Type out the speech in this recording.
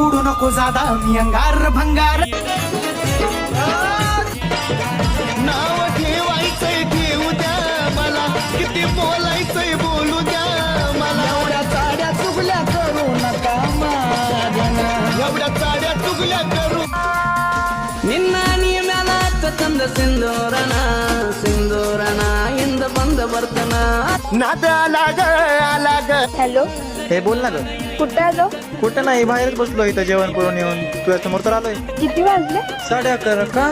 उडू नको जादा मी अंगार भंगार. नाव ठेवायचंय ठेवू द्या मला, किती बोलायचंय बोलू द्या मला. एवढ्या चाड्या चुगल्या करू नका माझ्या. एवढ्या चाड्या चुगल्या करू. ನಿನ್ನ ನೀ ಮ್ಯಾಲ ಚಂದ ಸಿಂಧೂರನ ಸಿಂಧೂರನ ಹಿಂದ ಬಂದ ಬರ್ತನ. नाद आला ग आला ग. हॅलो, हे बोल ना ग. कुठे आलो? कुठं नाही, बाहेरच बसलो इथं जेवण करून येऊन तुझ्या समोर तर आलोय. किती वाजले? 11:30 का?